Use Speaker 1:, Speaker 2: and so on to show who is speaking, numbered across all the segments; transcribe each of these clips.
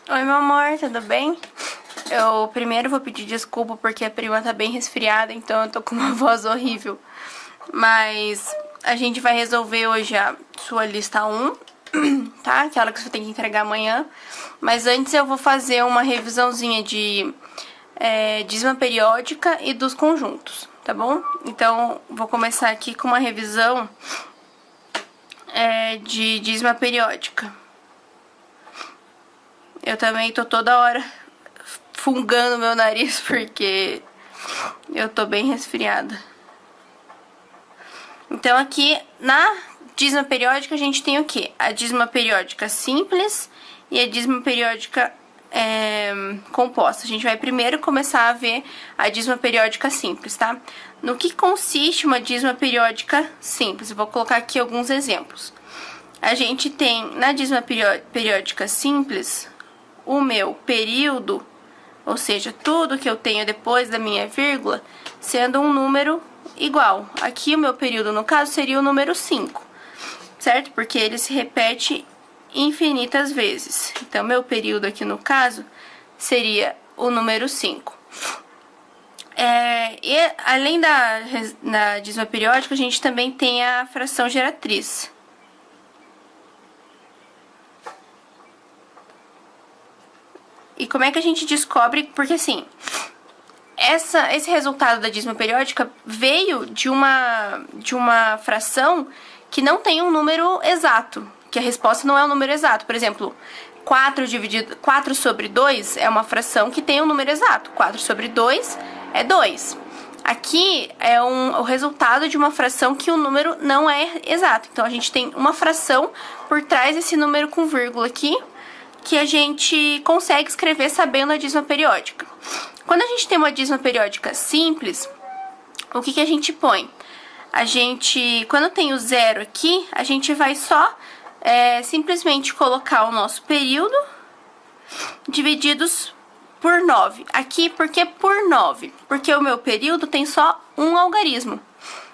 Speaker 1: Oi, meu amor, tudo bem? Eu primeiro vou pedir desculpa porque a prima tá bem resfriada, então eu tô com uma voz horrível. Mas a gente vai resolver hoje a sua lista 1, tá? Aquela que você tem que entregar amanhã. Mas antes eu vou fazer uma revisãozinha de dízima periódica e dos conjuntos, tá bom? Então, vou começar aqui com uma revisão de dízima periódica. Eu também tô toda hora fungando meu nariz porque eu tô bem resfriada. Então aqui na dízima periódica a gente tem o quê? A dízima periódica simples e a dízima periódica composta. A gente vai primeiro começar a ver a dízima periódica simples, tá? No que consiste uma dízima periódica simples? Eu vou colocar aqui alguns exemplos. A gente tem na dízima periódica simples o meu período, ou seja, tudo que eu tenho depois da minha vírgula, sendo um número igual. Aqui o meu período, no caso, seria o número 5, certo? Porque ele se repete infinitas vezes. Então, meu período aqui, no caso, seria o número 5. E além da dízima periódica, a gente também tem a fração geratriz. E como é que a gente descobre? Porque assim, esse resultado da dízima periódica veio de uma fração que não tem um número exato, que a resposta não é um número exato. Por exemplo, 4 sobre 2 é uma fração que tem um número exato. 4 sobre 2 é 2. Aqui é o resultado de uma fração que o número não é exato. Então, a gente tem uma fração por trás desse número com vírgula aqui, que a gente consegue escrever sabendo a dízima periódica. Quando a gente tem uma dízima periódica simples, o que a gente põe? Quando tem o zero aqui, a gente vai só simplesmente colocar o nosso período divididos por 9. Aqui, por que por 9? Porque o meu período tem só um algarismo.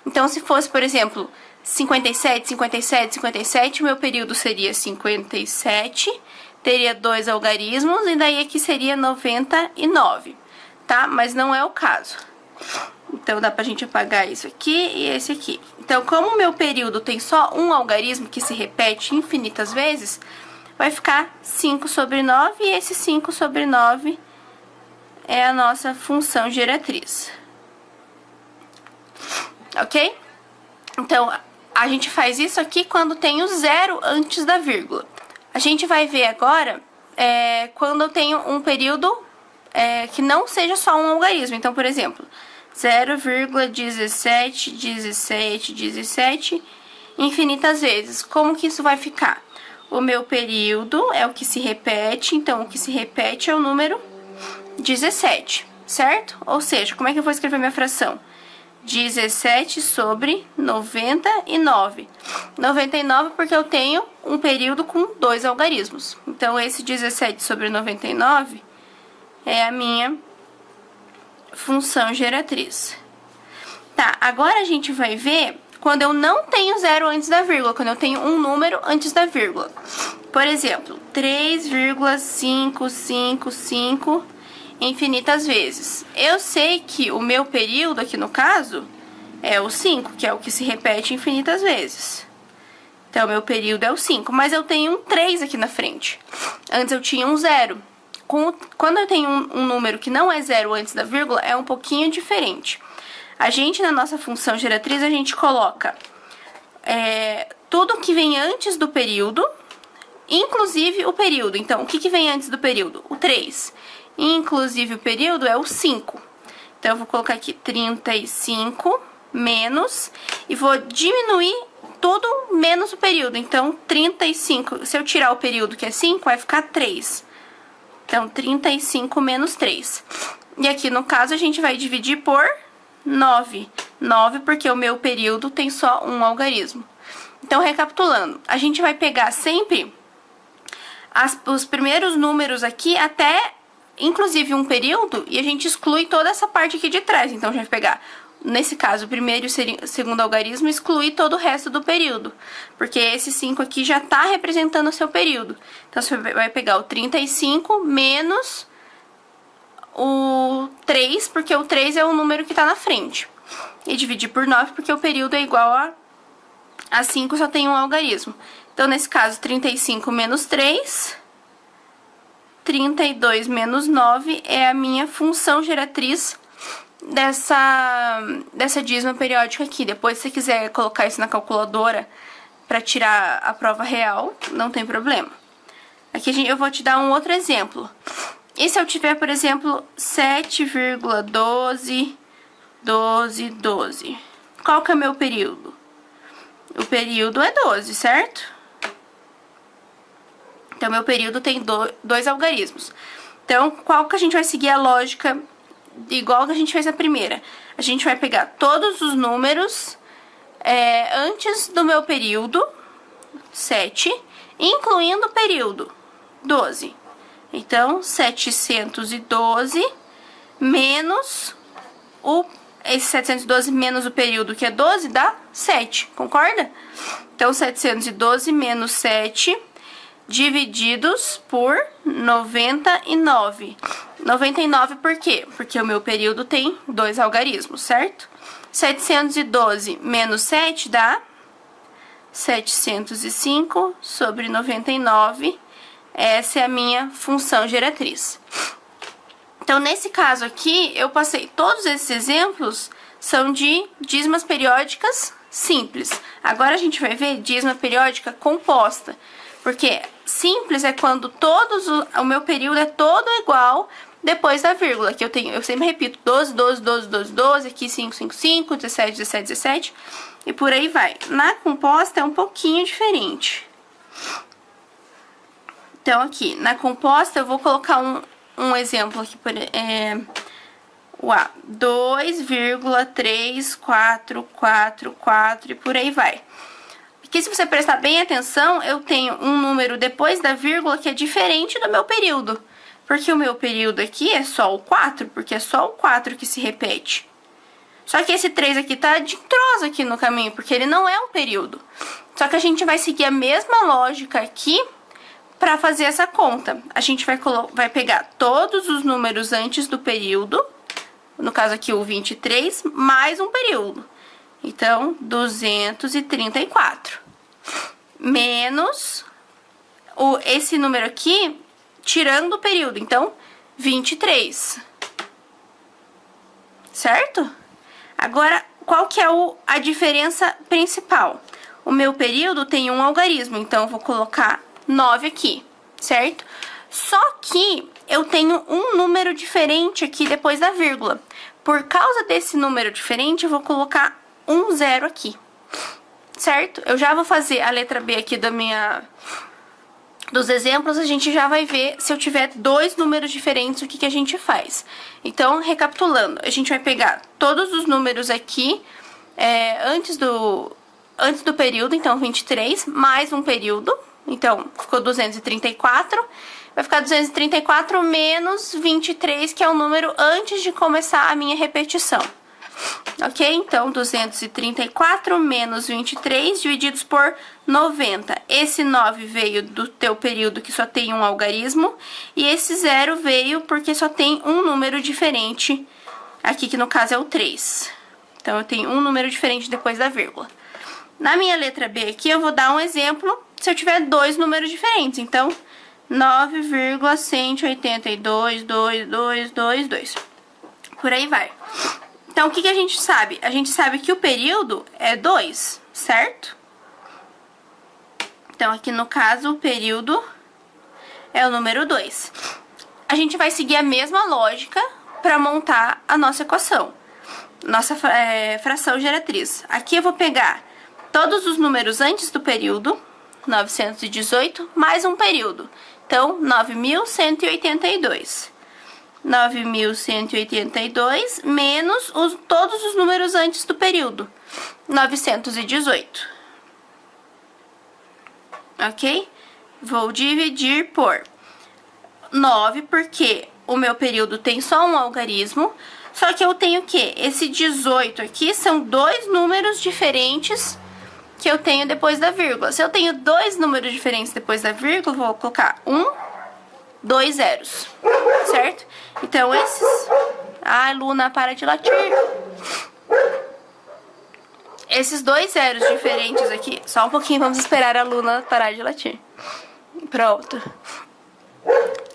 Speaker 1: Então, se fosse, por exemplo, 57, 57, 57, o meu período seria 57, teria 2 algarismos, e daí aqui seria 99, tá? Mas não é o caso. Então, dá pra gente apagar isso aqui e esse aqui. Então, como o meu período tem só um algarismo que se repete infinitas vezes, vai ficar 5 sobre 9, e esse 5 sobre 9 é a nossa função geratriz. Ok? Então, a gente faz isso aqui quando tem o zero antes da vírgula. A gente vai ver agora quando eu tenho um período que não seja só um algarismo. Então, por exemplo, 0,17, 17, 17, infinitas vezes. Como que isso vai ficar? O meu período é o que se repete, então o que se repete é o número 17, certo? Ou seja, como é que eu vou escrever minha fração? 17 sobre 99. 99 porque eu tenho um período com 2 algarismos. Então, esse 17 sobre 99 é a minha função geratriz. Tá, agora a gente vai ver quando eu não tenho zero antes da vírgula, quando eu tenho um número antes da vírgula. Por exemplo, 3,555 infinitas vezes. Eu sei que o meu período aqui no caso é o 5, que é o que se repete infinitas vezes. Então, meu período é o 5, mas eu tenho um 3 aqui na frente. Antes eu tinha um 0. Quando eu tenho um número que não é zero antes da vírgula, é um pouquinho diferente. A gente, na nossa função geratriz, a gente coloca tudo que vem antes do período, inclusive o período. Então, o que vem antes do período? O 3. Inclusive o período é o 5. Então, eu vou colocar aqui 35 menos, e vou diminuir tudo menos o período. Então, 35, se eu tirar o período, que é 5, vai ficar 3. Então, 35 menos 3. E aqui, no caso, a gente vai dividir por 9. 9 porque o meu período tem só um algarismo. Então, recapitulando, a gente vai pegar sempre os primeiros números aqui até inclusive um período, e a gente exclui toda essa parte aqui de trás. Então, a gente vai pegar nesse caso, o primeiro e o segundo algarismo, excluir todo o resto do período, porque esse 5 aqui já está representando o seu período. Então, você vai pegar o 35 menos o 3, porque o 3 é o número que está na frente. E dividir por 9, porque o período é igual a 5, só tem um algarismo. Então, nesse caso, 35 menos 3, 32 menos 9 é a minha função geratriz dessa dízima periódica aqui. Depois, se você quiser colocar isso na calculadora para tirar a prova real, não tem problema. Aqui eu vou te dar um outro exemplo. E se eu tiver, por exemplo, 7,12, 12, 12? Qual que é o meu período? O período é 12, certo? Então, meu período tem dois algarismos. Então, qual que a gente vai seguir a lógica igual que a gente fez na primeira? A gente vai pegar todos os números antes do meu período, 7, incluindo o período, 12. Então, 712 menos esse 712 menos o período, que é 12, dá 7, concorda? Então, 712 menos 7 divididos por 99. 99 por quê? Porque o meu período tem dois algarismos, certo? 712 menos 7 dá 705 sobre 99. Essa é a minha função geratriz. Então, nesse caso aqui, eu passei todos esses exemplos, são de dízimas periódicas simples. Agora, a gente vai ver dízima periódica composta. Porque simples é quando o meu período é todo igual depois da vírgula. Que eu sempre repito, 12, 12, 12, 12, 12, aqui 5, 5, 5, 17, 17, 17, e por aí vai. Na composta é um pouquinho diferente. Então, aqui, na composta, eu vou colocar um exemplo aqui, 2,3444 e por aí vai. Porque se você prestar bem atenção, eu tenho um número depois da vírgula que é diferente do meu período. Porque o meu período aqui é só o 4, porque é só o 4 que se repete. Só que esse 3 aqui tá de entroso aqui no caminho, porque ele não é um período. Só que a gente vai seguir a mesma lógica aqui para fazer essa conta. A gente vai pegar todos os números antes do período, no caso aqui o 23, mais um período. Então, 234. Menos esse número aqui, tirando o período. Então, 23. Certo? Agora, qual que é a diferença principal? O meu período tem um algarismo, então eu vou colocar 9 aqui, certo? Só que eu tenho um número diferente aqui depois da vírgula. Por causa desse número diferente, eu vou colocar um 0 aqui, certo? Eu já vou fazer a letra B aqui dos exemplos, a gente já vai ver se eu tiver dois números diferentes, o que a gente faz. Então, recapitulando, a gente vai pegar todos os números aqui antes do período, então 23, mais um período, então ficou 234, vai ficar 234 menos 23, que é o número antes de começar a minha repetição. Ok? Então, 234 menos 23 divididos por 90. Esse 9 veio do teu período que só tem um algarismo. E esse 0 veio porque só tem um número diferente. Aqui, que no caso é o 3. Então, eu tenho um número diferente depois da vírgula. Na minha letra B aqui, eu vou dar um exemplo se eu tiver dois números diferentes. Então, 9,182,22222. Por aí vai. Então, o que a gente sabe? A gente sabe que o período é 2, certo? Então, aqui no caso, o período é o número 2. A gente vai seguir a mesma lógica para montar a nossa equação, nossa fração geratriz. Aqui eu vou pegar todos os números antes do período, 918, mais um período. Então, 9.182. 9.182 menos todos os números antes do período, 918. Ok? Vou dividir por 9, porque o meu período tem só um algarismo, Só que eu tenho o quê? Esse 18 aqui são dois números diferentes que eu tenho depois da vírgula. Se eu tenho dois números diferentes depois da vírgula, vou colocar 2 zeros, certo? Então, esses... Ai, Luna, para de latir. Esses 2 zeros diferentes aqui... Só um pouquinho, vamos esperar a Luna parar de latir. Pronto.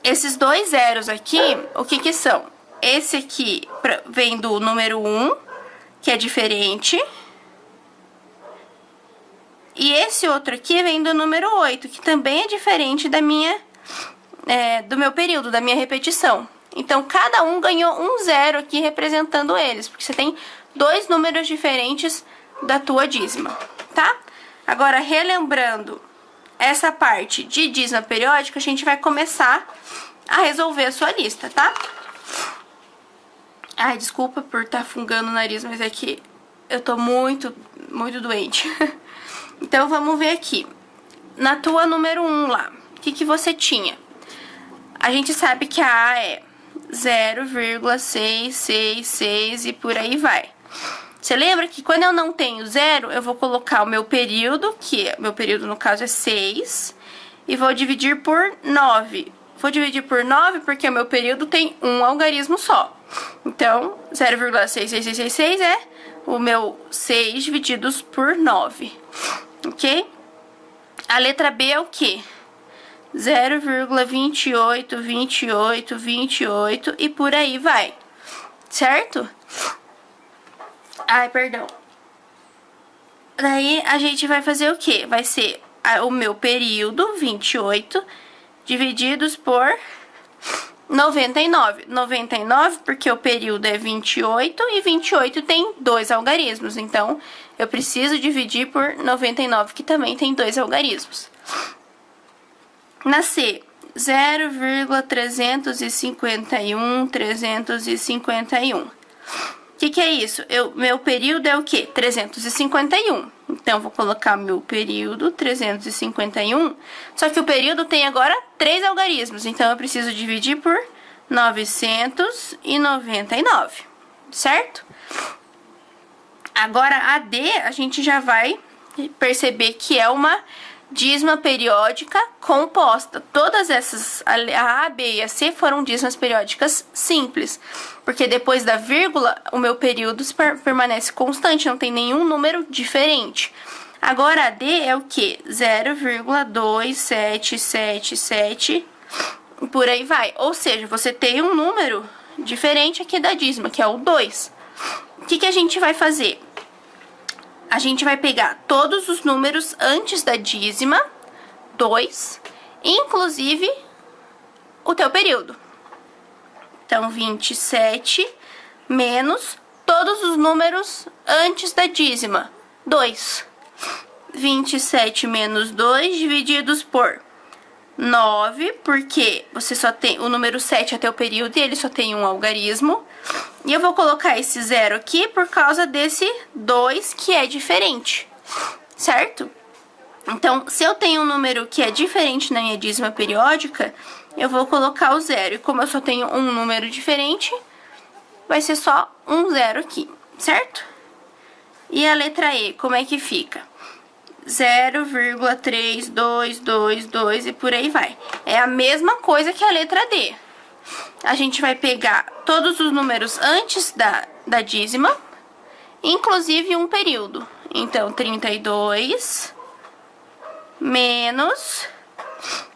Speaker 1: Esses 2 zeros aqui, o que que são? Esse aqui vem do número 1, que é diferente. E esse outro aqui vem do número 8, que também é diferente da minha... do meu período, da minha repetição. Então, cada um ganhou um zero aqui representando eles, porque você tem dois números diferentes da tua dízima, tá? Agora, relembrando essa parte de dízima periódica, a gente vai começar a resolver a sua lista, tá? Ai, desculpa por estar fungando o nariz, mas é que eu tô muito doente. Então, vamos ver aqui. Na tua número 1 lá, o que que você tinha? A gente sabe que a A é 0,666 e por aí vai. Você lembra que quando eu não tenho zero, eu vou colocar o meu período, que meu período no caso é 6, e vou dividir por 9. Vou dividir por 9 porque o meu período tem um algarismo só. Então, 0,66666 é o meu 6 divididos por 9, ok? A letra B é o quê? 0,28, 28, 28 e por aí vai, certo? Ai, perdão. Daí, a gente vai fazer o quê? Vai ser o meu período, 28, divididos por 99. 99 porque o período é 28 e 28 tem dois algarismos. Então, eu preciso dividir por 99, que também tem dois algarismos. Na C, 0,351, 351. O que é isso? Meu período é o quê? 351. Então, vou colocar meu período, 351. Só que o período tem agora 3 algarismos. Então, eu preciso dividir por 999, certo? Agora, a D, a gente já vai perceber que é uma dízima periódica composta. Todas essas, a B e a C, foram dízimas periódicas simples, porque depois da vírgula, o meu período permanece constante, não tem nenhum número diferente. Agora, a D é o que? 0,2777, por aí vai. Ou seja, você tem um número diferente aqui da dízima, que é o 2. O que a gente vai fazer? A gente vai pegar todos os números antes da dízima, 2, inclusive o teu período. Então, 27 menos todos os números antes da dízima, 2. 27 menos 2 divididos por 9, porque você só tem o número 7 até o período e ele só tem um algarismo. E eu vou colocar esse 0 aqui por causa desse 2 que é diferente, certo? Então, se eu tenho um número que é diferente na minha dízima periódica, eu vou colocar o 0. E como eu só tenho um número diferente, vai ser só um 0 aqui, certo? E a letra E, como é que fica? 0,3222 e por aí vai. É a mesma coisa que a letra D. A gente vai pegar todos os números antes da dízima, inclusive um período. Então, 32 menos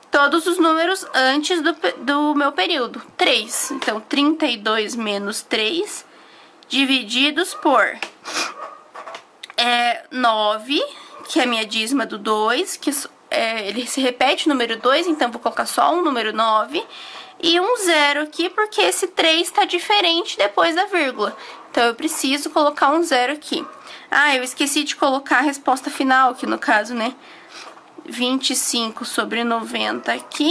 Speaker 1: todos os números antes do meu período, 3. Então, 32 menos 3 divididos por 9, que é a minha dízima do 2, que ele se repete o número 2, então vou colocar só um número 9. E um 0 aqui, porque esse 3 está diferente depois da vírgula. Então, eu preciso colocar um 0 aqui. Ah, eu esqueci de colocar a resposta final aqui, no caso, né? 25 sobre 90 aqui.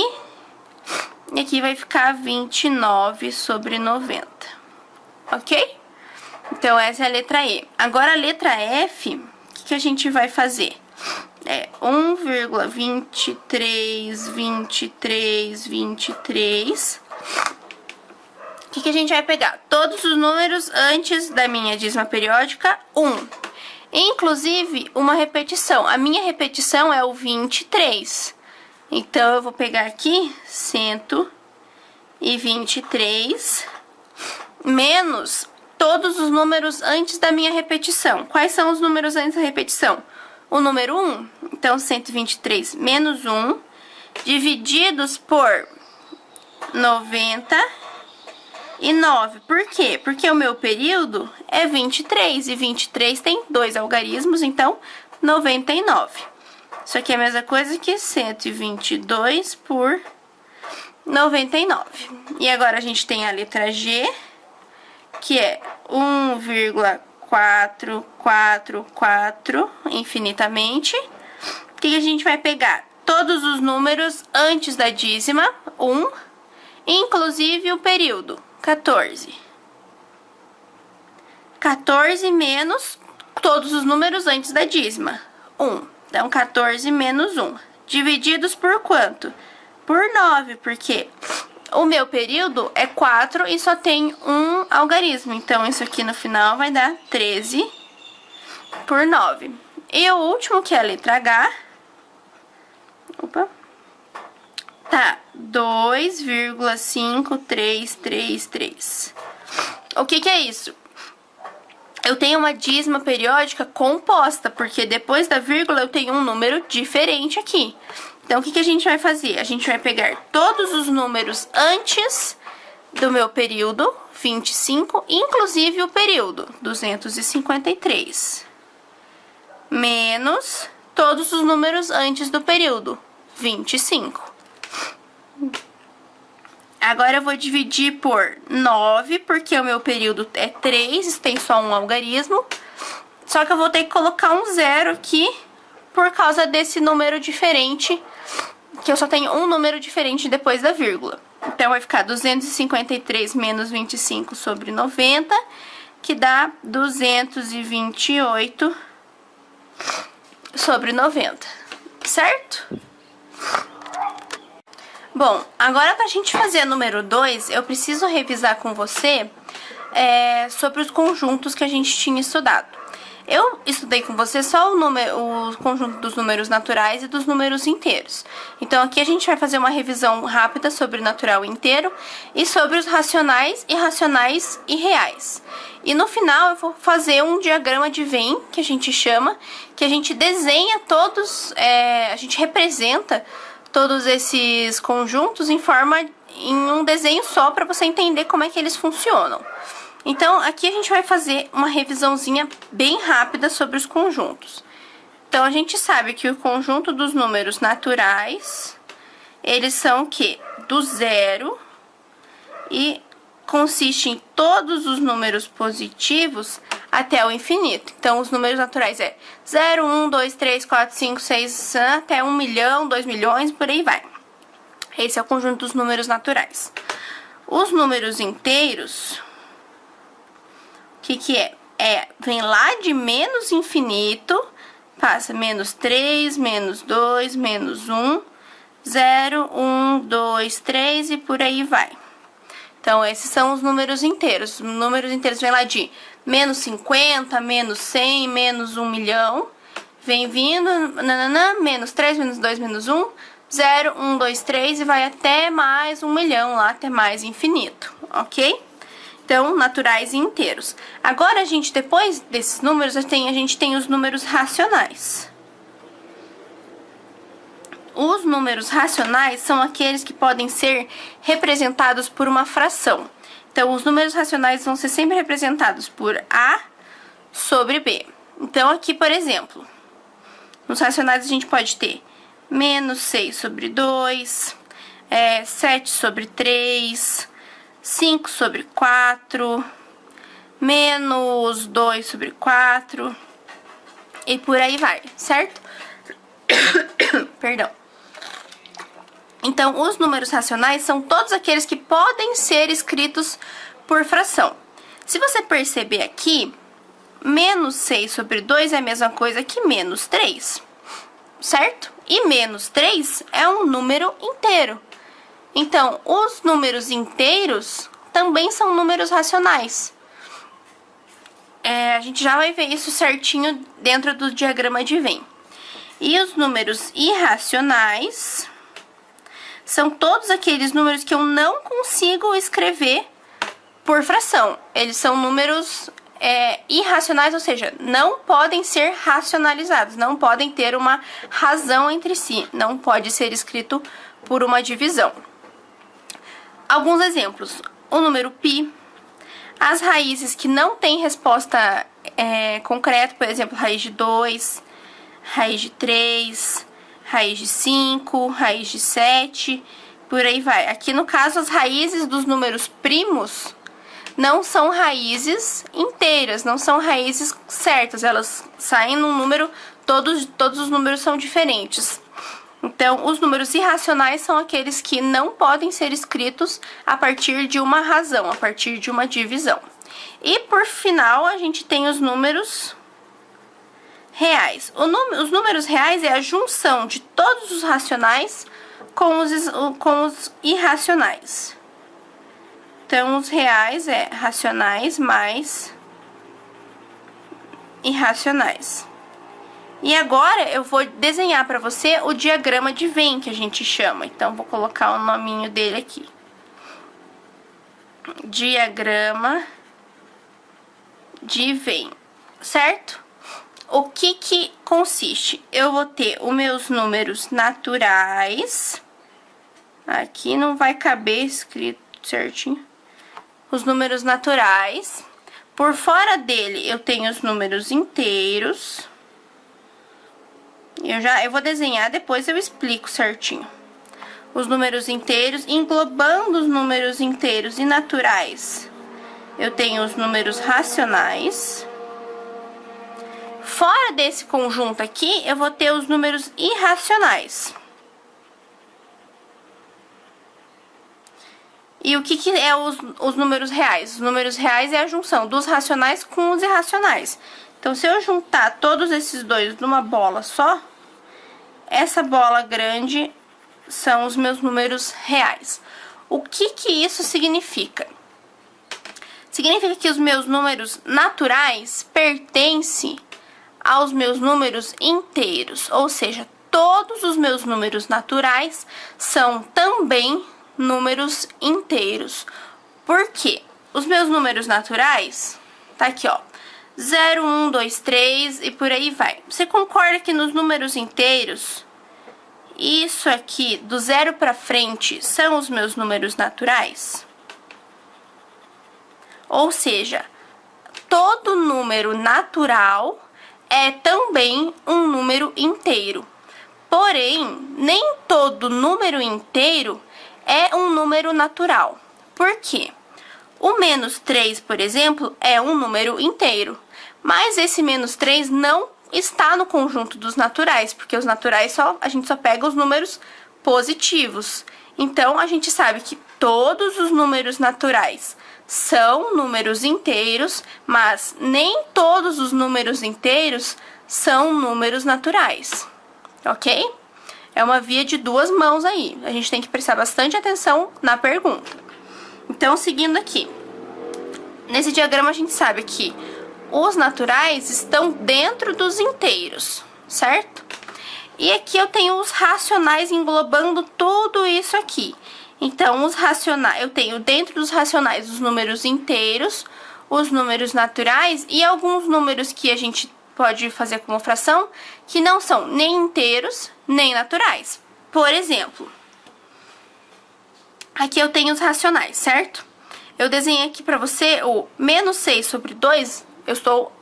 Speaker 1: E aqui vai ficar 29 sobre 90. Ok? Então, essa é a letra E. Agora, a letra F, o que a gente vai fazer? É 1,232323. O que a gente vai pegar? Todos os números antes da minha dízima periódica, 1. Inclusive, uma repetição. A minha repetição é o 23. Então, eu vou pegar aqui 123 menos todos os números antes da minha repetição. Quais são os números antes da repetição? O número 1. Então, 123 menos 1, divididos por 99. Por quê? Porque o meu período é 23, e 23 tem 2 algarismos, então 99. Isso aqui é a mesma coisa que 122 por 99. E agora a gente tem a letra G, que é 1,444 infinitamente. O que a gente vai pegar? Todos os números antes da dízima, 1, inclusive o período, 14. 14 menos todos os números antes da dízima, 1. Então, 14 menos 1. Divididos por quanto? Por 9, porque o meu período é 4 e só tem um algarismo. Então, isso aqui no final vai dar 13 por 9. E o último, que é a letra H, tá 2,5333. O que é isso? Eu tenho uma dízima periódica composta, porque depois da vírgula eu tenho um número diferente aqui. Então, o que a gente vai fazer? A gente vai pegar todos os números antes do meu período, 25, inclusive o período, 253, menos todos os números antes do período, 25. Agora eu vou dividir por 9, porque o meu período é 3, tem só um algarismo. Só que eu vou ter que colocar um 0 aqui, por causa desse número diferente, que eu só tenho um número diferente depois da vírgula. Então, vai ficar 253 menos 25 sobre 90, que dá 228 sobre 90, certo? Bom, agora pra gente fazer o número 2, eu preciso revisar com você sobre os conjuntos que a gente tinha estudado. Eu estudei com você só o conjunto dos números naturais e dos números inteiros. Então, aqui a gente vai fazer uma revisão rápida sobre o natural inteiro e sobre os racionais, irracionais e reais. E no final eu vou fazer um diagrama de Venn, que a gente chama, que a gente desenha todos, a gente representa todos esses conjuntos em um desenho só, para você entender como é que eles funcionam. Então, aqui a gente vai fazer uma revisãozinha bem rápida sobre os conjuntos. Então, a gente sabe que o conjunto dos números naturais, eles são o quê? Do 0, e consiste em todos os números positivos até o infinito. Então, os números naturais é 0, 1, 2, 3, 4, 5, 6, até 1 milhão, 2 milhões, por aí vai. Esse é o conjunto dos números naturais. Os números inteiros, o que é? Vem lá de menos infinito, passa menos 3, menos 2, menos 1, 0, 1, 2, 3 e por aí vai. Então, esses são os números inteiros. Os números inteiros vêm lá de menos 50, menos 100, menos 1 milhão. Vem vindo, menos 3, menos 2, menos 1, 0, 1, 2, 3 e vai até mais 1 milhão lá, até mais infinito, ok? Então, naturais e inteiros. Agora, depois desses números, a gente tem os números racionais. Os números racionais são aqueles que podem ser representados por uma fração. Então, os números racionais vão ser sempre representados por A sobre B. Então, aqui, por exemplo, nos racionais a gente pode ter menos 6 sobre 2, 7 sobre 3, 5 sobre 4, menos 2 sobre 4, e por aí vai, certo? Perdão. Então, os números racionais são todos aqueles que podem ser escritos por fração. Se você perceber aqui, menos 6 sobre 2 é a mesma coisa que menos 3, certo? E menos 3 é um número inteiro. Então, os números inteiros também são números racionais. A gente já vai ver isso certinho dentro do diagrama de Venn. E os números irracionais são todos aqueles números que eu não consigo escrever por fração. Eles são números irracionais, ou seja, não podem ser racionalizados, não podem ter uma razão entre si, não pode ser escrito por uma divisão. Alguns exemplos: o número π, as raízes que não têm resposta concreta, por exemplo, raiz de 2, raiz de 3, raiz de 5, raiz de 7, por aí vai. Aqui no caso, as raízes dos números primos não são raízes inteiras, não são raízes certas, elas saem num número, todos os números são diferentes. Então, os números irracionais são aqueles que não podem ser escritos a partir de uma razão, a partir de uma divisão. E, por final, a gente tem os números reais. Os números reais é a junção de todos os racionais com os irracionais. Então, os reais é racionais mais irracionais. E agora eu vou desenhar para você o diagrama de Venn, que a gente chama. Então, vou colocar o nominho dele aqui. Diagrama de Venn, certo? O que consiste? Eu vou ter os meus números naturais. Aqui não vai caber escrito certinho. Os números naturais. Por fora dele, eu tenho os números inteiros. Eu vou desenhar, depois eu explico certinho. Os números inteiros, englobando os números inteiros e naturais, eu tenho os números racionais. Fora desse conjunto aqui, eu vou ter os números irracionais. E o que é os números reais? Os números reais é a junção dos racionais com os irracionais. Então, se eu juntar todos esses dois numa bola só, essa bola grande são os meus números reais. O que isso significa? Significa que os meus números naturais pertencem aos meus números inteiros, ou seja, todos os meus números naturais são também números inteiros. Por quê? Os meus números naturais, tá aqui, ó, 0, 1, 2, 3 e por aí vai. Você concorda que nos números inteiros, isso aqui, do 0 para frente, são os meus números naturais? Ou seja, todo número natural é também um número inteiro. Porém, nem todo número inteiro é um número natural. Por quê? O menos 3, por exemplo, é um número inteiro. Mas esse menos 3 não está no conjunto dos naturais, porque os naturais a gente só pega os números positivos. Então, a gente sabe que todos os números naturais são números inteiros, mas nem todos os números inteiros são números naturais, ok? É uma via de duas mãos aí, a gente tem que prestar bastante atenção na pergunta. Então, seguindo aqui, nesse diagrama a gente sabe que os naturais estão dentro dos inteiros, certo? E aqui eu tenho os racionais englobando tudo isso aqui. Então, os racionais, eu tenho dentro dos racionais os números inteiros, os números naturais e alguns números que a gente pode fazer como fração, que não são nem inteiros, nem naturais. Por exemplo, aqui eu tenho os racionais, certo? Eu desenhei aqui pra você o menos 6 sobre 2, eu estou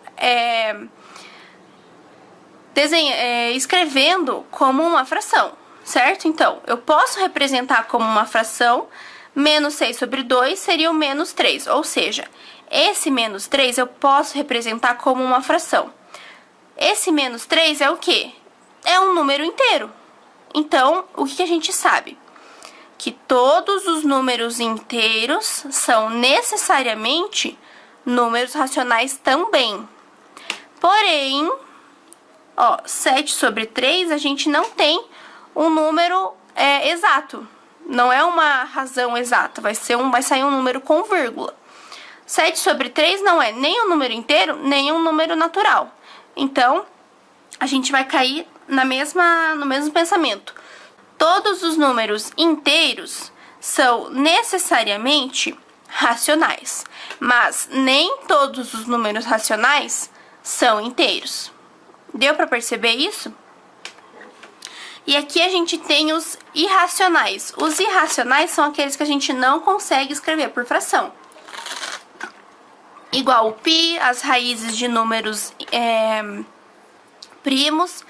Speaker 1: escrevendo como uma fração, certo? Então, eu posso representar como uma fração, menos 6 sobre 2 seria o menos 3, ou seja, esse menos 3 eu posso representar como uma fração. Esse menos 3 é o quê? É um número inteiro. Então, o que a gente sabe? Que todos os números inteiros são necessariamente números racionais também. Porém, ó, 7 sobre 3 a gente não tem um número exato. Não é uma razão exata, vai sair um número com vírgula. 7 sobre 3 não é nem um número inteiro, nem um número natural. Então, a gente vai cair no mesmo pensamento. Todos os números inteiros são necessariamente racionais, mas nem todos os números racionais são inteiros. Deu para perceber isso? E aqui a gente tem os irracionais. Os irracionais são aqueles que a gente não consegue escrever por fração. Igual o π, as raízes de números primos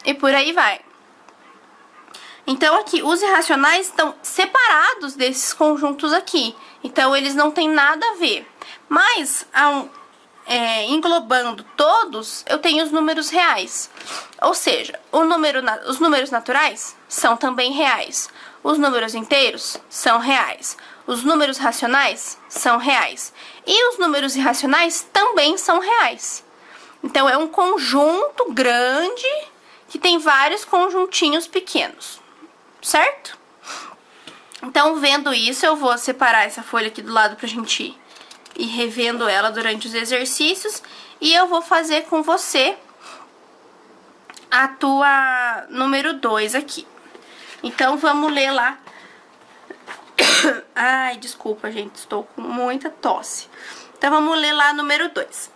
Speaker 1: e por aí vai. Então, aqui, os irracionais estão separados desses conjuntos aqui. Então, eles não têm nada a ver. Mas, englobando todos, eu tenho os números reais. Ou seja, os números naturais são também reais. Os números inteiros são reais. Os números racionais são reais. E os números irracionais também são reais. Então, é um conjunto grande que tem vários conjuntinhos pequenos. Certo? Então, vendo isso, eu vou separar essa folha aqui do lado pra gente ir revendo ela durante os exercícios. E eu vou fazer com você a tua número 2 aqui. Então, vamos ler lá. Ai, desculpa, gente, estou com muita tosse. Então, vamos ler lá número 2.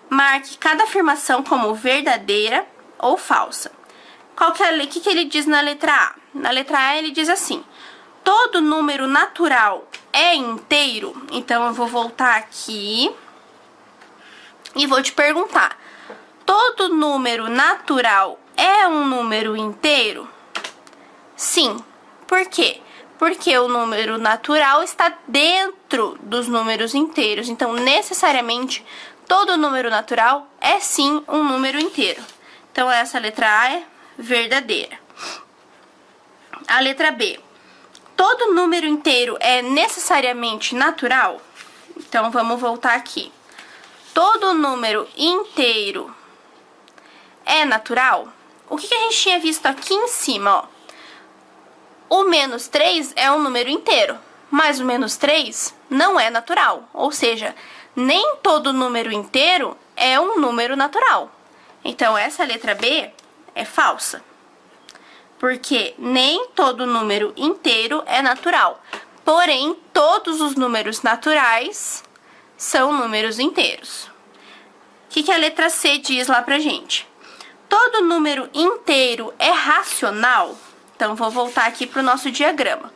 Speaker 1: Marque cada afirmação como verdadeira ou falsa. O que ele diz na letra A? Na letra A ele diz assim: todo número natural é inteiro. Então, eu vou voltar aqui e vou te perguntar: todo número natural é um número inteiro? Sim. Por quê? Porque o número natural está dentro dos números inteiros. Então, necessariamente, todo número natural é sim um número inteiro. Então, essa letra A é verdadeira. A letra B. Todo número inteiro é necessariamente natural? Então, vamos voltar aqui. Todo número inteiro é natural? O que a gente tinha visto aqui em cima, ó? O menos 3 é um número inteiro, mas o menos 3 não é natural. Ou seja, nem todo número inteiro é um número natural. Então, essa letra B é falsa. Porque nem todo número inteiro é natural. Porém, todos os números naturais são números inteiros. O que a letra C diz lá pra gente? Todo número inteiro é racional? Então, vou voltar aqui pro nosso diagrama.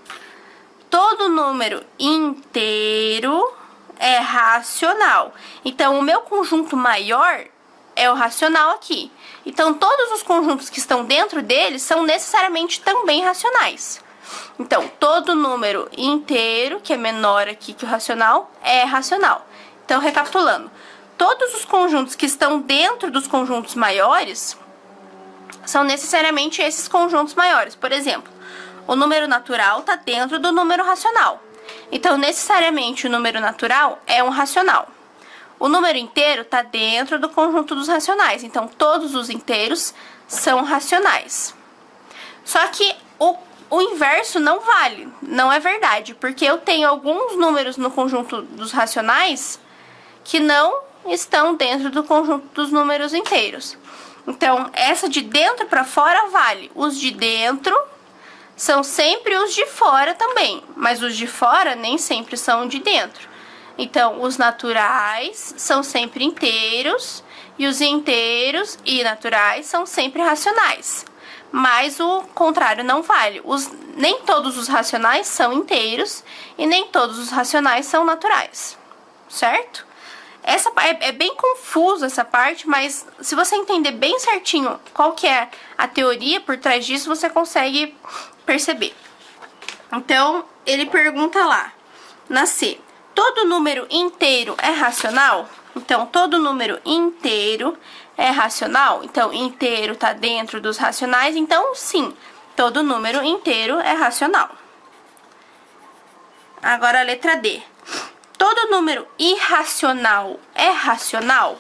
Speaker 1: Todo número inteiro é racional. Então, o meu conjunto maior é o racional aqui. Então, todos os conjuntos que estão dentro dele são necessariamente também racionais. Então, todo número inteiro, que é menor aqui que o racional, é racional. Então, recapitulando, todos os conjuntos que estão dentro dos conjuntos maiores são necessariamente esses conjuntos maiores. Por exemplo, o número natural está dentro do número racional. Então, necessariamente, o número natural é um racional. O número inteiro está dentro do conjunto dos racionais. Então, todos os inteiros são racionais. Só que o inverso não vale, não é verdade. Porque eu tenho alguns números no conjunto dos racionais que não estão dentro do conjunto dos números inteiros. Então, essa de dentro para fora vale. Os de dentro são sempre os de fora também. Mas os de fora nem sempre são de dentro. Então, os naturais são sempre inteiros e os inteiros e naturais são sempre racionais. Mas o contrário não vale. Nem todos os racionais são inteiros e nem todos os racionais são naturais. Certo? Essa é bem confuso essa parte, mas se você entender bem certinho qual que é a teoria por trás disso, você consegue perceber. Então, ele pergunta lá, na C: todo número inteiro é racional? Então, todo número inteiro é racional? Então, inteiro está dentro dos racionais, então sim, todo número inteiro é racional. Agora a letra D. Todo número irracional é racional?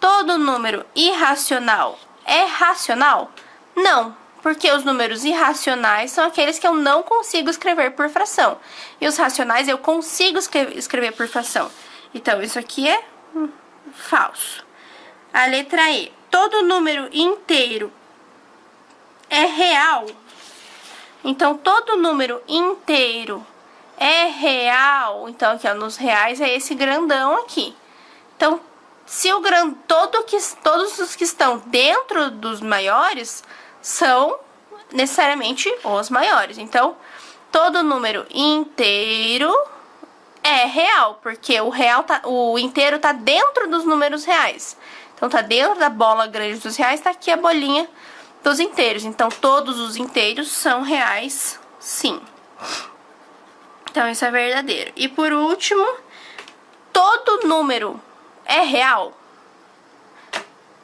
Speaker 1: Todo número irracional é racional? Não, porque os números irracionais são aqueles que eu não consigo escrever por fração. E os racionais eu consigo escrever por fração. Então, isso aqui é falso. A letra E. Todo número inteiro é real. Então, todo número inteiro é real. Então, aqui, ó, nos reais é esse grandão aqui. Então, se todos os que estão dentro dos maiores são necessariamente os maiores. Então, todo número inteiro é real, porque o inteiro tá dentro dos números reais. Então, tá dentro da bola grande dos reais, tá aqui a bolinha dos inteiros. Então, todos os inteiros são reais, sim. Então, isso é verdadeiro. E por último, todo número é real?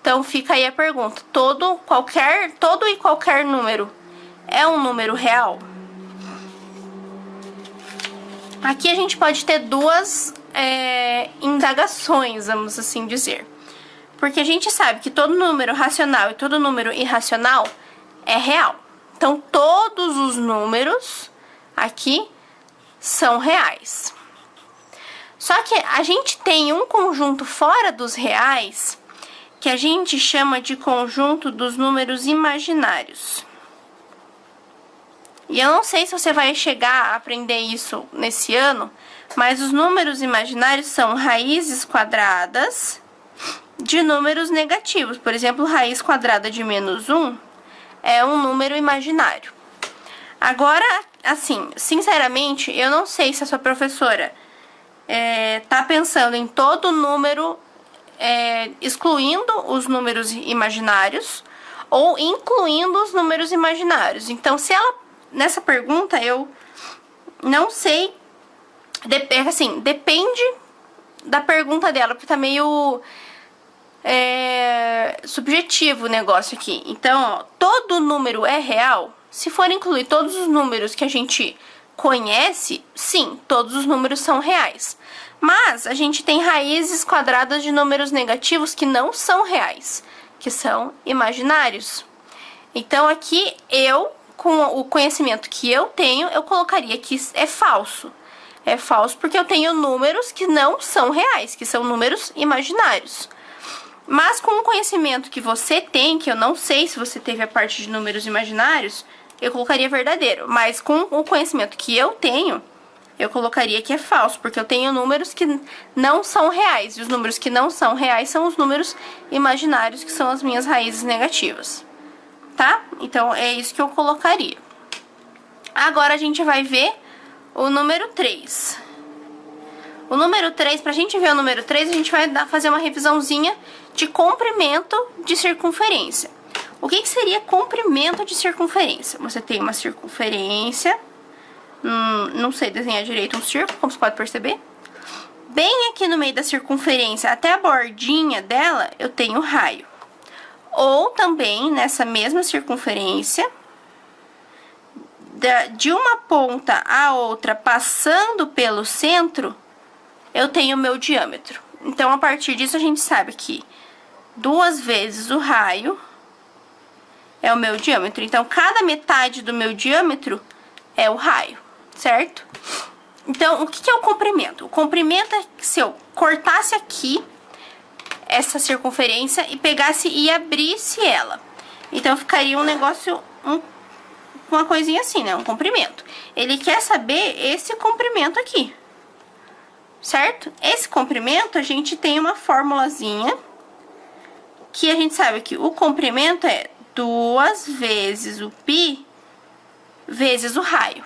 Speaker 1: Então, fica aí a pergunta. Todo e qualquer número é um número real? Aqui a gente pode ter duas indagações, vamos assim dizer. Porque a gente sabe que todo número racional e todo número irracional é real. Então, todos os números aqui são reais. Só que a gente tem um conjunto fora dos reais que a gente chama de conjunto dos números imaginários. E eu não sei se você vai chegar a aprender isso nesse ano, mas os números imaginários são raízes quadradas de números negativos. Por exemplo, raiz quadrada de -1 é um número imaginário. Agora, assim, sinceramente, eu não sei se a sua professora tá pensando em todo número, excluindo os números imaginários ou incluindo os números imaginários. Então, se ela, nessa pergunta, eu não sei, assim, depende da pergunta dela, porque tá meio subjetivo o negócio aqui. Então, ó, todo número é real? Se for incluir todos os números que a gente conhece, sim, todos os números são reais. Mas a gente tem raízes quadradas de números negativos que não são reais, que são imaginários. Então, aqui com o conhecimento que eu tenho, eu colocaria que é falso. É falso porque eu tenho números que não são reais, que são números imaginários. Mas com o conhecimento que você tem, que eu não sei se você teve a parte de números imaginários, eu colocaria verdadeiro. Mas com o conhecimento que eu tenho, eu colocaria que é falso, porque eu tenho números que não são reais. E os números que não são reais são os números imaginários, que são as minhas raízes negativas. Tá? Então, é isso que eu colocaria. Agora, a gente vai ver o número 3. O número 3, pra gente ver o número 3, a gente vai fazer uma revisãozinha de comprimento de circunferência. O que seria comprimento de circunferência? Você tem uma circunferência, não sei desenhar direito um círculo, como você pode perceber. Bem aqui no meio da circunferência, até a bordinha dela, eu tenho raio. Ou também, nessa mesma circunferência, de uma ponta a outra, passando pelo centro, eu tenho o meu diâmetro. Então, a partir disso, a gente sabe que 2 vezes o raio é o meu diâmetro. Então, cada metade do meu diâmetro é o raio, certo? Então, o que é o comprimento? O comprimento é que se eu cortasse aqui essa circunferência e pegasse e abrisse ela. Então, ficaria um negócio, uma coisinha assim, né? Um comprimento. Ele quer saber esse comprimento aqui, certo? Esse comprimento, a gente tem uma formulazinha que a gente sabe que o comprimento é 2 vezes o π vezes o raio.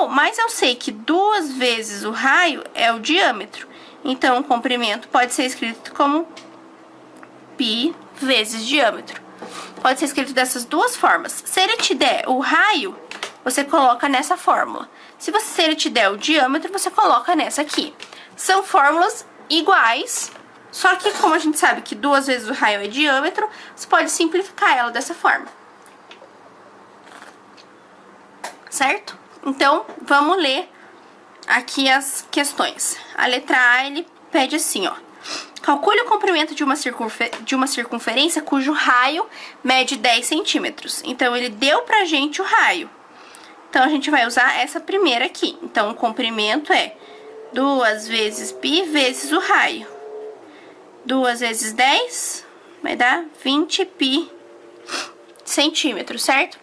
Speaker 1: Mas eu sei que 2 vezes o raio é o diâmetro. Então, o comprimento pode ser escrito como π vezes diâmetro. Pode ser escrito dessas duas formas. Se ele te der o raio, você coloca nessa fórmula. Se ele te der o diâmetro, você coloca nessa aqui. São fórmulas iguais, só que como a gente sabe que 2 vezes o raio é diâmetro, você pode simplificar ela dessa forma. Certo? Então, vamos ler aqui as questões. A letra A, ele pede assim, ó. Calcule o comprimento de uma circunferência cujo raio mede 10 centímetros. Então, ele deu pra gente o raio. Então, a gente vai usar essa primeira aqui. Então, o comprimento é 2 vezes π vezes o raio. 2 vezes 10 vai dar 20 π centímetros, certo?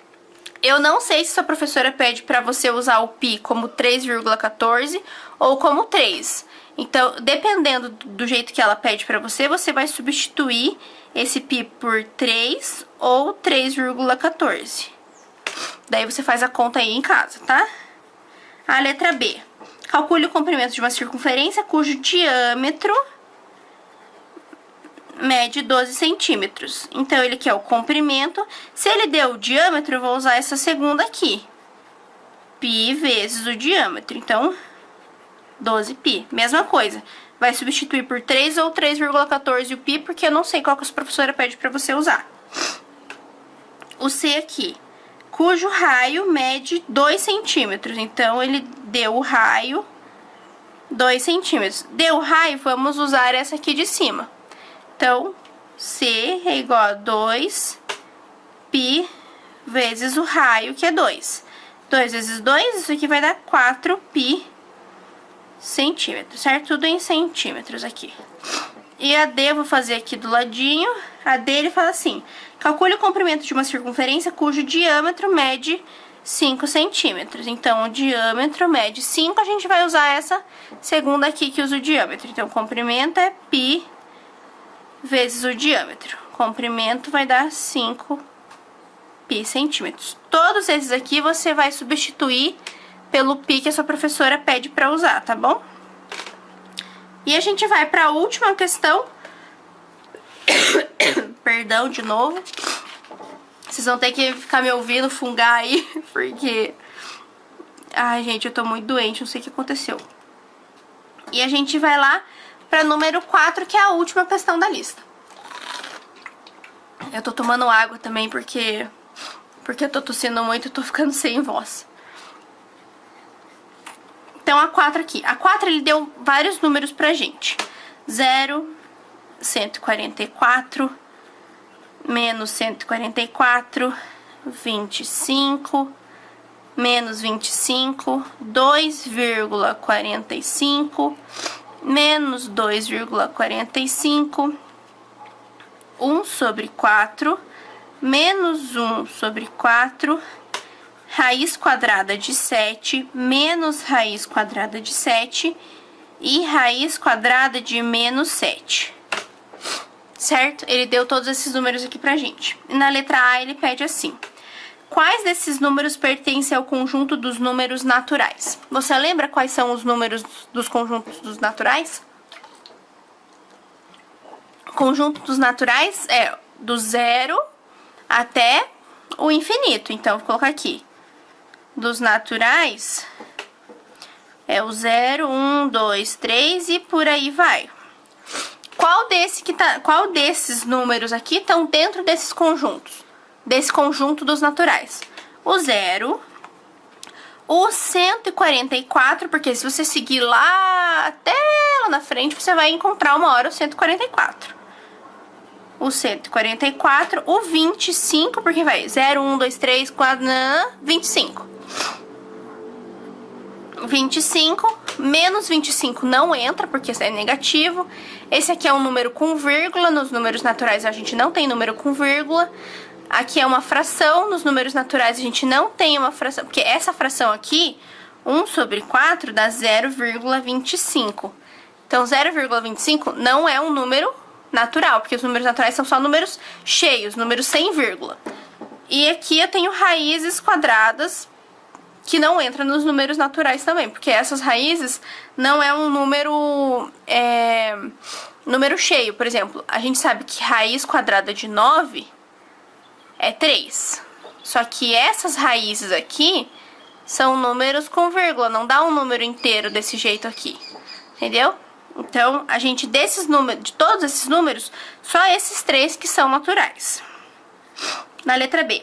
Speaker 1: Eu não sei se sua professora pede para você usar o π como 3,14 ou como 3. Então, dependendo do jeito que ela pede para você, você vai substituir esse π por 3 ou 3,14. Daí você faz a conta aí em casa, tá? A letra B. Calcule o comprimento de uma circunferência cujo diâmetro mede 12 centímetros. Então, ele quer o comprimento. Se ele deu o diâmetro, eu vou usar essa segunda aqui. π vezes o diâmetro. Então, 12π. Mesma coisa. Vai substituir por 3 ou 3,14 o π, porque eu não sei qual que a professora pede para você usar. O C aqui, cujo raio mede 2 centímetros. Então, ele deu o raio 2 centímetros. Deu o raio, vamos usar essa aqui de cima. Então, C é igual a 2π vezes o raio, que é 2. 2 vezes 2, isso aqui vai dar 4π centímetros, certo? Tudo em centímetros aqui. E a D eu vou fazer aqui do ladinho. A D ele fala assim: calcule o comprimento de uma circunferência cujo diâmetro mede 5 centímetros. Então, o diâmetro mede 5, a gente vai usar essa segunda aqui que usa o diâmetro. Então, o comprimento é π vezes o diâmetro. O comprimento vai dar 5π centímetros. Todos esses aqui você vai substituir pelo π que a sua professora pede para usar, tá bom? E a gente vai para a última questão. Perdão de novo. Vocês vão ter que ficar me ouvindo fungar aí, porque... Ai, gente, eu tô muito doente, não sei o que aconteceu. E a gente vai lá para número 4, que é a última questão da lista. Eu tô tomando água também, porque eu tô tossindo muito e tô ficando sem voz. Então, a 4 aqui. A 4, ele deu vários números pra gente. 0, 144, menos 144, 25, menos 25, 2,45, menos 2,45, 1 sobre 4, menos 1 sobre 4, raiz quadrada de 7, menos raiz quadrada de 7 e raiz quadrada de menos 7. Certo? Ele deu todos esses números aqui pra gente. E na letra A ele pede assim: quais desses números pertencem ao conjunto dos números naturais? Você lembra quais são os números dos conjuntos dos naturais? O conjunto dos naturais é do 0 até o infinito. Então, vou colocar aqui. Dos naturais é o 0, 1, 2, 3 e por aí vai. Qual desses números aqui estão dentro desses conjuntos? Desse conjunto dos naturais? O 0, o 144, porque se você seguir lá até lá na frente, você vai encontrar uma hora o 144. O 144, o 25, porque vai 0, 1, 2, 3, 4, 25. 25, menos 25 não entra, porque é negativo. Esse aqui é um número com vírgula, nos números naturais a gente não tem número com vírgula. Aqui é uma fração, nos números naturais a gente não tem uma fração, porque essa fração aqui, 1 sobre 4, dá 0,25. Então, 0,25 não é um número natural, porque os números naturais são só números cheios, números sem vírgula. E aqui eu tenho raízes quadradas, que não entra nos números naturais também, porque essas raízes não é um número, número cheio. Por exemplo, a gente sabe que raiz quadrada de 9 é 3. Só que essas raízes aqui são números com vírgula, não dá um número inteiro desse jeito aqui, entendeu? Então, a gente desses números, de todos esses números, só esses 3 que são naturais. Na letra B.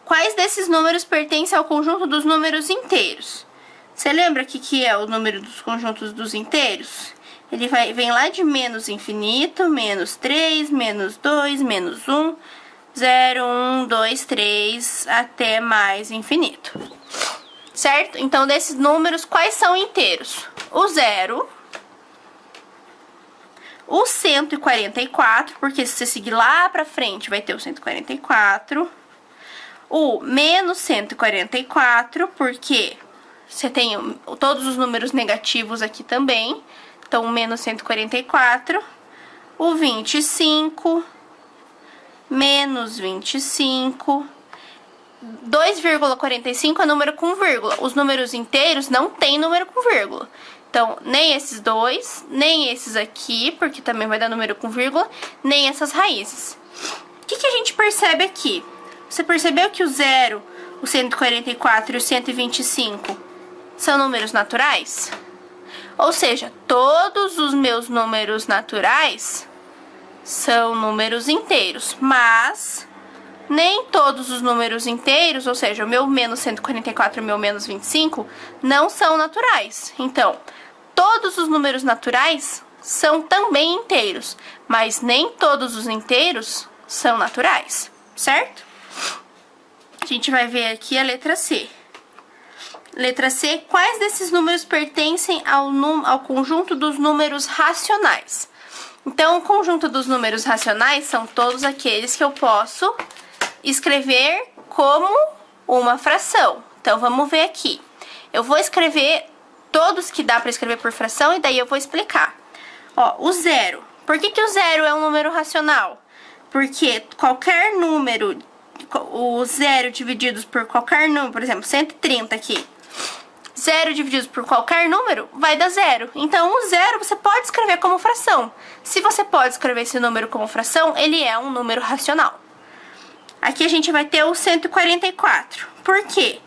Speaker 1: Quais desses números pertencem ao conjunto dos números inteiros? Você lembra que é o número dos conjuntos dos inteiros? Ele vem lá de menos infinito, menos 3, menos 2, menos 1, 0, 1, 2, 3, até mais infinito. Certo? Então, desses números, quais são inteiros? O 0, o 144, porque se você seguir lá pra frente, vai ter o 144. O menos 144, porque você tem todos os números negativos aqui também. Então, menos 144. O 25, menos 25. 2,45 é número com vírgula. Os números inteiros não tem número com vírgula. Então, nem esses dois, nem esses aqui, porque também vai dar número com vírgula, nem essas raízes. O que a gente percebe aqui? Você percebeu que o 0, o 144 e o 125 são números naturais? Ou seja, todos os meus números naturais são números inteiros, mas nem todos os números inteiros, ou seja, o meu menos 144 e o meu menos 25, não são naturais. Então, todos os números naturais são também inteiros, mas nem todos os inteiros são naturais, certo? A gente vai ver aqui a letra C. Letra C, quais desses números pertencem ao conjunto dos números racionais? Então, o conjunto dos números racionais são todos aqueles que eu posso escrever como uma fração. Então, vamos ver aqui. Eu vou escrever todos que dá para escrever por fração e daí eu vou explicar. Ó, o 0. Por que o 0 é um número racional? Porque qualquer número, o 0 divididos por qualquer número, por exemplo, 130 aqui. 0 divididos por qualquer número vai dar 0. Então, o 0 você pode escrever como fração. Se você pode escrever esse número como fração, ele é um número racional. Aqui a gente vai ter o 144. Por quê?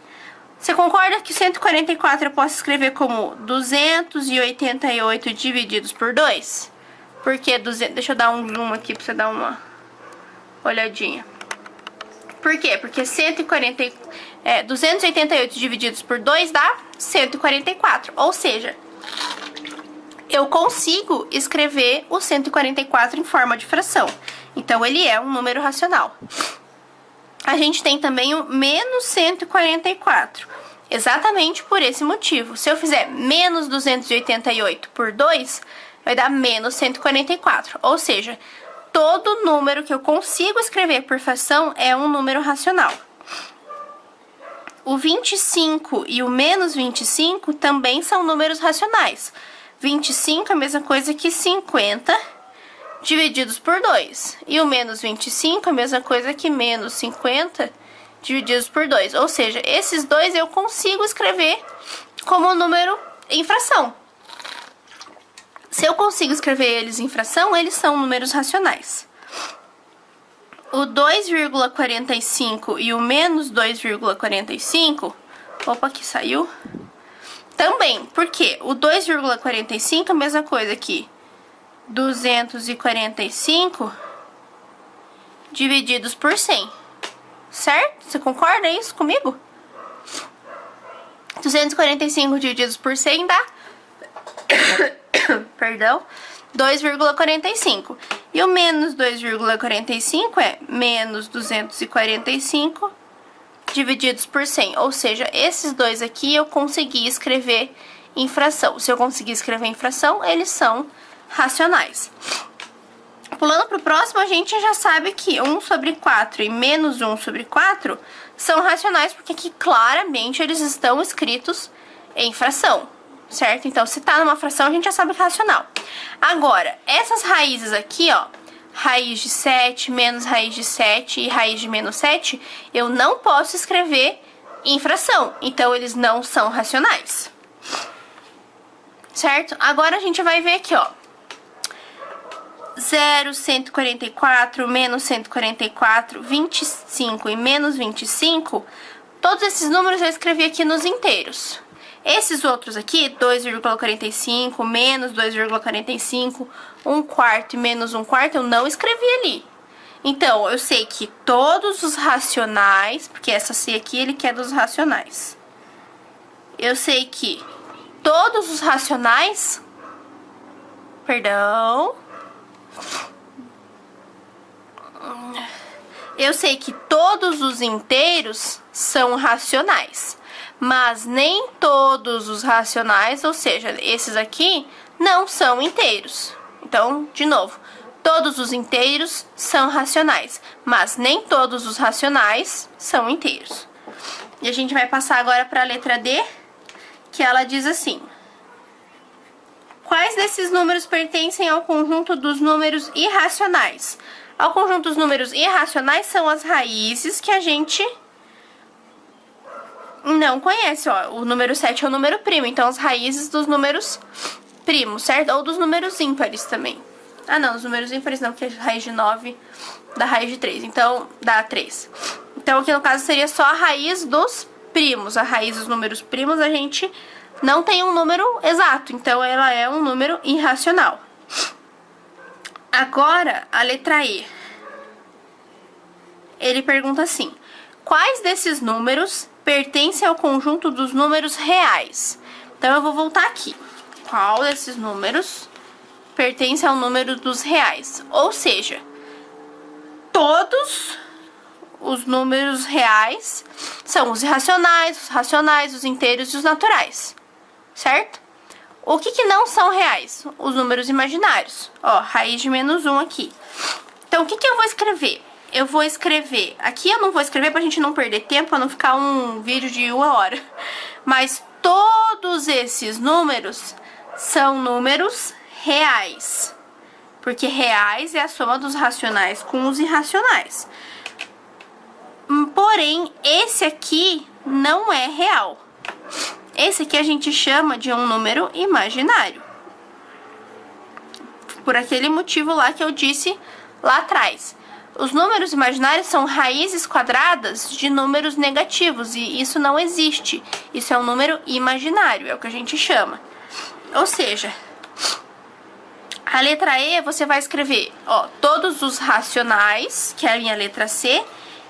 Speaker 1: Você concorda que 144 eu posso escrever como 288 divididos por 2? Por que 200? Deixa eu dar um zoom aqui pra você dar uma olhadinha. Por quê? Porque 288 divididos por 2 dá 144. Ou seja, eu consigo escrever o 144 em forma de fração. Então, ele é um número racional. A gente tem também o menos 144. Exatamente por esse motivo. Se eu fizer menos 288 por 2, vai dar menos 144. Ou seja, todo número que eu consigo escrever por fração é um número racional. O 25 e o menos 25 também são números racionais. 25 é a mesma coisa que 50 divididos por 2. E o menos 25 é a mesma coisa que menos 50 divididos por 2. Ou seja, esses dois eu consigo escrever como número em fração. Se eu consigo escrever eles em fração, eles são números racionais. O 2,45 e o menos 2,45... Opa, aqui saiu. Também, porque o 2,45 é a mesma coisa que 245 divididos por 100. Certo? Você concorda isso comigo? 245 divididos por 100 dá... Perdão, 2,45. E o menos 2,45 é menos 245 divididos por 100. Ou seja, esses dois aqui eu consegui escrever em fração. Se eu conseguir escrever em fração, eles são racionais. Pulando para o próximo, a gente já sabe que 1 sobre 4 e menos 1 sobre 4 são racionais, porque aqui claramente eles estão escritos em fração. Certo? Então, se tá numa fração, a gente já sabe que é racional. Agora, essas raízes aqui, ó, raiz de 7, menos raiz de 7 e raiz de menos 7, eu não posso escrever em fração. Então, eles não são racionais. Certo? Agora, a gente vai ver aqui, ó. 0, 144, menos 144, 25 e menos 25, todos esses números eu escrevi aqui nos inteiros. Esses outros aqui, 2,45, menos 2,45, 1/4 e menos 1/4, eu não escrevi ali. Então, eu sei que todos os racionais, porque essa C aqui, ele quer dos racionais. Eu sei que todos os racionais Perdão. Eu sei que todos os inteiros são racionais, mas nem todos os racionais, ou seja, esses aqui, não são inteiros. Então, de novo, todos os inteiros são racionais, mas nem todos os racionais são inteiros. E a gente vai passar agora para a letra D, que ela diz assim: quais desses números pertencem ao conjunto dos números irracionais? Ao conjunto dos números irracionais são as raízes que a gente não conhece, ó. O número 7 é o número primo, então as raízes dos números primos, certo? Ou dos números ímpares também. Ah, não, os números ímpares não, porque a raiz de 9 dá raiz de 3, então dá 3. Então aqui no caso seria só a raiz dos primos. A raiz dos números primos a gente não tem um número exato, então ela é um número irracional. Agora, a letra E. Ele pergunta assim: quais desses números pertencem ao conjunto dos números reais? Então, eu vou voltar aqui. Qual desses números pertence ao número dos reais? Ou seja, todos os números reais são os irracionais, os racionais, os inteiros e os naturais, certo? O que não são reais? Os números imaginários. Ó, raiz de -1 aqui. Então, o que eu vou escrever? Eu vou escrever... Aqui eu não vou escrever pra gente não perder tempo, pra não ficar um vídeo de 1 hora. Mas todos esses números são números reais. Porque reais é a soma dos racionais com os irracionais. Porém, esse aqui não é real. Esse aqui a gente chama de um número imaginário. Por aquele motivo lá que eu disse lá atrás. Os números imaginários são raízes quadradas de números negativos. E isso não existe. Isso é um número imaginário, é o que a gente chama. Ou seja, a letra E você vai escrever, ó, todos os racionais, que é a minha letra C,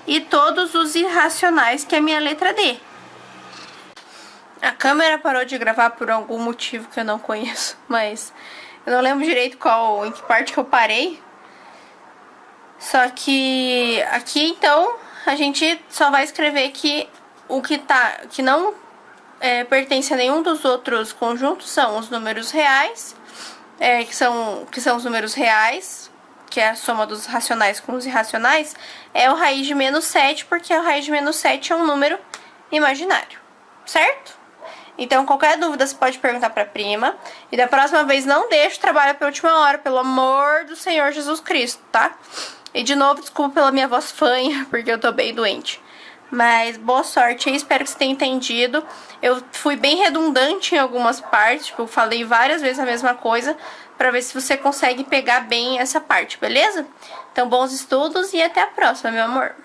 Speaker 1: e todos os irracionais, que é a minha letra D. A câmera parou de gravar por algum motivo que eu não conheço, mas eu não lembro direito em que parte que eu parei. Só que aqui, então, a gente só vai escrever que o que não pertence a nenhum dos outros conjuntos são os números reais, que são os números reais, que é a soma dos racionais com os irracionais, é o raiz de -7, porque o raiz de -7 é um número imaginário, certo? Então, qualquer dúvida você pode perguntar pra prima. E da próxima vez não deixe o trabalho pra última hora, pelo amor do Senhor Jesus Cristo, tá? E de novo, desculpa pela minha voz fanha, porque eu tô bem doente. Mas boa sorte aí, espero que você tenha entendido. Eu fui bem redundante em algumas partes, tipo, eu falei várias vezes a mesma coisa, pra ver se você consegue pegar bem essa parte, beleza? Então, bons estudos e até a próxima, meu amor.